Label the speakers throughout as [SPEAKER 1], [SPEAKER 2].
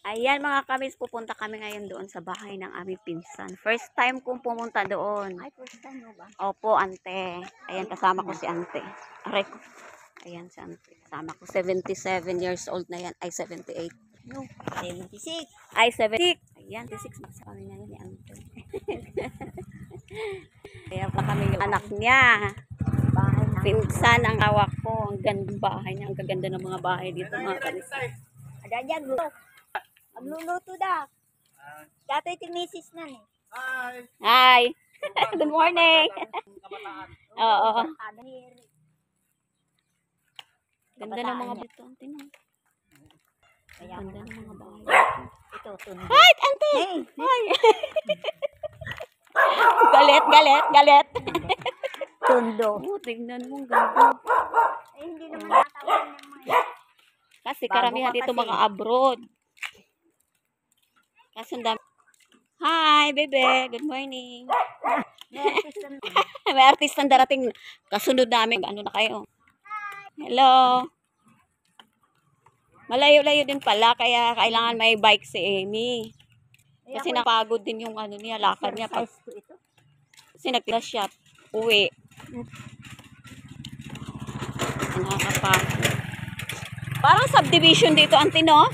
[SPEAKER 1] Ayan mga kamis, pupunta kami ngayon doon sa bahay ng aming pinsan. First time kong pumunta doon.
[SPEAKER 2] Ay, first time mo ba?
[SPEAKER 1] Opo, ante. Ayan, kasama ko si ante. Aray ko. Ayan si ante. Kasama ko. 77 years old na yan. Ay, 78.
[SPEAKER 2] No, 76.
[SPEAKER 1] Ay, 76. Ayan, 76. Masa kami ngayon ni ante. Kaya pa kami yung anak niya.
[SPEAKER 2] Bahay na.
[SPEAKER 1] Pinsan ang hawak ko. Ang gandang bahay niya. Ang gaganda ng mga bahay dito mga kamis.
[SPEAKER 2] Ada dyan, go. Magluluto daw. Dati tinisis na eh.
[SPEAKER 1] Hi. Good morning. Oo. Ganda ng mga dito. Tingnan.
[SPEAKER 2] Kaya
[SPEAKER 1] Ganda ng mga bahay.
[SPEAKER 2] ito, tundo.
[SPEAKER 1] Hi, ante.
[SPEAKER 2] Hey,
[SPEAKER 1] Hi. Galit, galit, galit.
[SPEAKER 2] tundo.
[SPEAKER 1] Oh, tingnan mo, ganda.
[SPEAKER 2] Eh, hindi naman natawan ng mga.
[SPEAKER 1] Kasi
[SPEAKER 2] Bago
[SPEAKER 1] karamihan
[SPEAKER 2] ka
[SPEAKER 1] dito
[SPEAKER 2] kasi.
[SPEAKER 1] mga abroad. Kasi ang dami. Hi, bebe. Good morning. May artistang darating. Kasunod namin. Ano na kayo? Hello. Malayo-layo din pala. Kaya kailangan may bike si Amy. Kasi napagod din yung ano niya, lakad niya. Pag,
[SPEAKER 2] Size ko ito.
[SPEAKER 1] kasi nagtila siya. Uwi. Nakakapagod. Parang subdivision dito, auntie, no?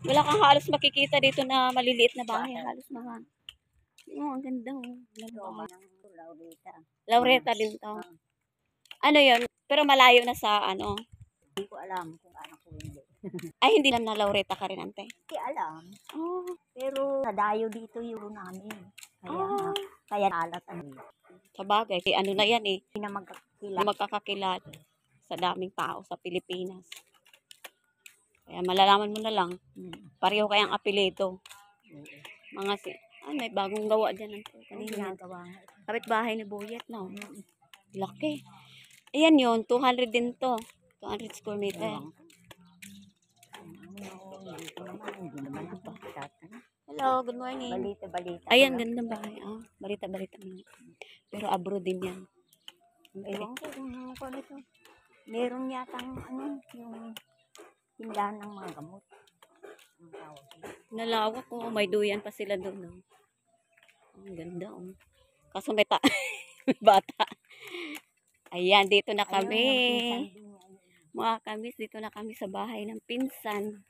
[SPEAKER 1] Wala kang halos makikita dito na maliliit na bahay. Halos mga... Oh, ang ganda, oh.
[SPEAKER 2] Roma ng Laurita.
[SPEAKER 1] Laureta din to. Ano yun? Pero malayo na sa ano.
[SPEAKER 2] Hindi ko alam kung ano ko hindi.
[SPEAKER 1] Ay, hindi lang na Laureta ka rin, ante.
[SPEAKER 2] Hindi alam.
[SPEAKER 1] Oh.
[SPEAKER 2] Pero nadayo dito yung namin. Kaya,
[SPEAKER 1] Ah.
[SPEAKER 2] kaya alat ang
[SPEAKER 1] Sa bagay, ano na yan eh.
[SPEAKER 2] hindi na
[SPEAKER 1] Hindi
[SPEAKER 2] magkakila.
[SPEAKER 1] magkakakilala sa daming tao sa Pilipinas. Kaya malalaman mo na lang, pareho kayang apelido. Mga si... Ah, may bagong gawa dyan. Ante.
[SPEAKER 2] Ang
[SPEAKER 1] Kanina.
[SPEAKER 2] ginagawa nga.
[SPEAKER 1] Kapit-bahay ni Boyet, no? Laki. Ayan yun, 200 din to. 200 square meter.
[SPEAKER 2] Hindi naman ang pagkat.
[SPEAKER 1] Hello, good morning.
[SPEAKER 2] Balita.
[SPEAKER 1] Ayan, gandang bahay. Ah, balita mo. Pero abroad din yan.
[SPEAKER 2] Ewan ko kung ano ko nito. Meron yatang ano, yung tindahan ng mga gamot. Ang tawag.
[SPEAKER 1] Nalawak ko. May duyan pa sila doon. No? Ang ganda. Oh. Kaso may may bata. Ayan, dito na kami. Mga kamis, dito na kami sa bahay ng pinsan.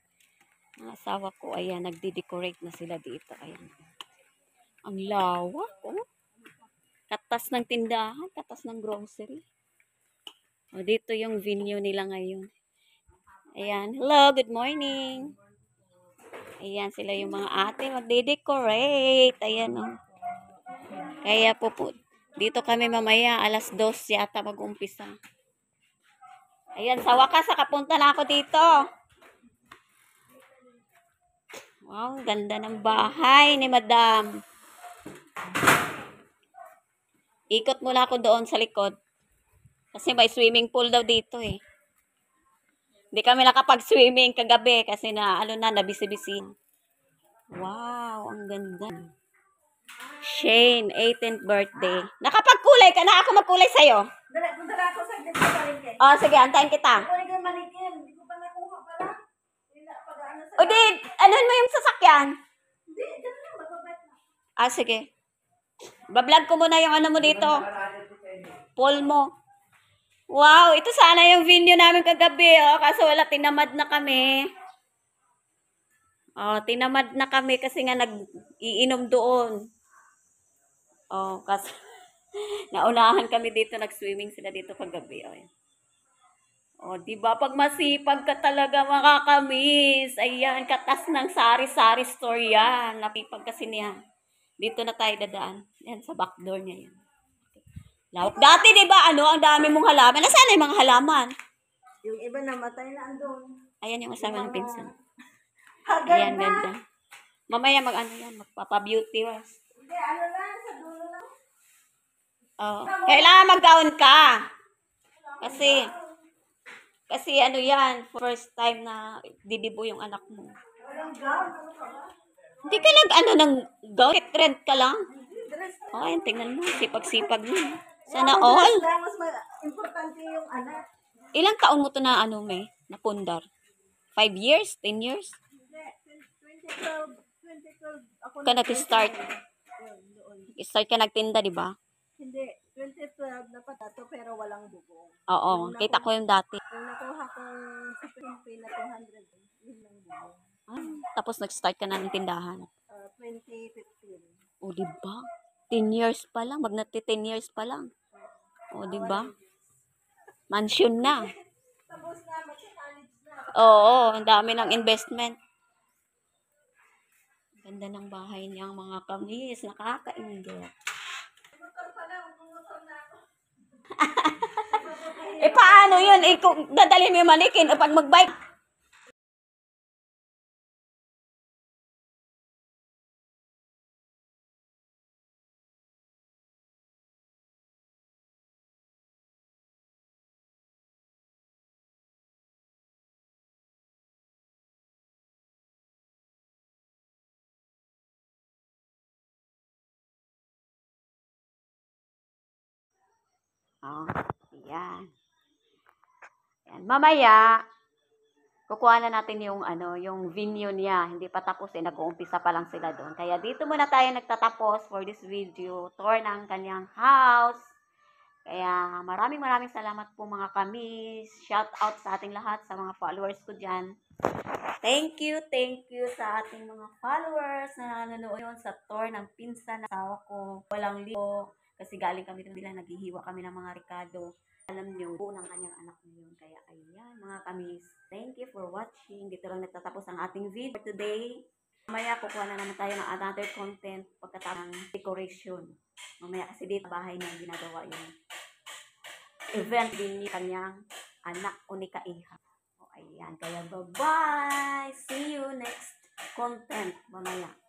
[SPEAKER 1] Ang asawa ko, ayan, nagdi-decorate na sila dito. Ayan. Ang lawak, oh. Katas ng tindahan, katas ng grocery. O, dito yung venue nila ngayon. Ayan. Hello, good morning. Ayan, sila yung mga ate magdi-decorate. Ayan, oh. Kaya po, dito kami mamaya, alas 2 yata mag-umpisa. Ayan, sa wakas, nakapunta na ako dito. Wow, ganda ng bahay ni Madam. Ikot muna ako doon sa likod. Kasi may swimming pool daw dito eh. Hindi kami nakapag-swimming kagabi kasi na, nabisi-bisi. Wow, ang ganda. Shane, 18th birthday. Nakapagkulay ka na, ako magkulay sa'yo.
[SPEAKER 2] Dala ako sa palengke.
[SPEAKER 1] Oh, sige, antayin kita.
[SPEAKER 2] Kunin ko yung manikin. Hindi ko pa nakuha pala.
[SPEAKER 1] O di, anuhin mo yung sasakyan.
[SPEAKER 2] Hindi, dyan lang. Magbabait na.
[SPEAKER 1] Ah, sige. Bablog ko muna yung ano mo dito. Poll mo. Wow, ito sana yung video namin kagabi, oh. Kaso wala, tinamad na kami. Oh, tinamad na kami kasi nga nag-iinom doon. Oh, kasi naunahan kami dito, nag-swimming sila dito kagabi. Oh, yan. Oh, di ba pag masipag ka talaga makakamis. Ayan, katas ng sari-sari store yan. Napipag kasi niya. Dito na tayo dadaan. Yan, sa back door niya yan. Lawak. Dati, di ba, ang dami mong halaman. Nasaan na yung mga halaman?
[SPEAKER 2] Yung iba namatay na andun.
[SPEAKER 1] Ayan yung asawa ng pinsan.
[SPEAKER 2] Hagal
[SPEAKER 1] Ayan,
[SPEAKER 2] na.
[SPEAKER 1] ganda. Mamaya magpapa-beauty wash.
[SPEAKER 2] Hindi, ano lang. Sa dulo lang.
[SPEAKER 1] Oh. Kailangan mag-gown ka. Kasi ano yan, first time na didibo yung anak mo.
[SPEAKER 2] Walang gown. Ano ka ba?
[SPEAKER 1] Hindi ka ng gown, rent ka lang. Oh, ayan, tingnan mo, sipag-sipag mo. Sana all.
[SPEAKER 2] Mas importante yung anak.
[SPEAKER 1] Ilang taon mo to na napundar? 5 years? 10 years?
[SPEAKER 3] 2012 ako
[SPEAKER 1] Ka nag-start.
[SPEAKER 3] doon.
[SPEAKER 1] Start ka nagtinda, di ba?
[SPEAKER 3] Hindi, 2012 napatato pero walang bubong.
[SPEAKER 1] Oo, kita ko yung dati.
[SPEAKER 3] Yung nakuha kong sa Philippine na 200, yun lang bubong.
[SPEAKER 1] Tapos nag-start ka na ng tindahan.
[SPEAKER 3] 2015.
[SPEAKER 1] O, di ba? 10 years pa lang. Magnati 10 years pa lang. O, di ba? Mansion na.
[SPEAKER 3] Tapos na, mag-college na.
[SPEAKER 1] Oo, ang dami ng investment. Ganda ng bahay niya, mga kamis. Nakakaingit.
[SPEAKER 3] Motor pa lang, bumotor na ako.
[SPEAKER 1] Eh, paano yun? Eh, kung dadalhin mo yung manikin o pag mag-bike. Oh, yan. Yan. Mamaya, kukuha na natin yung yung venue niya. Hindi pa tapos eh, nag-uumpisa pa lang sila doon. Kaya dito muna tayo nagtatapos for this video, tour ng kanyang house. Kaya maraming salamat po mga kamis. Shout out sa ating lahat, sa mga followers ko dyan. Thank you sa ating mga followers na nanonood yun sa tour ng pinsan na asawa ko. Walang libo. Kasi galing kami doon nila, naghihiwa kami ng mga Ricardo. Alam niyo, unang kanyang anak na yun. Kaya ayan, mga kamis. Thank you for watching. Dito lang nagtatapos ang ating video for today. Mamaya, kukuha na naman tayo ng another content pagkatapos ng decoration. Mamaya kasi dito bahay na ginagawa yung event din ni kanyang anak o ni Kaiha. O ayan, kaya bye-bye! See you next content mamaya.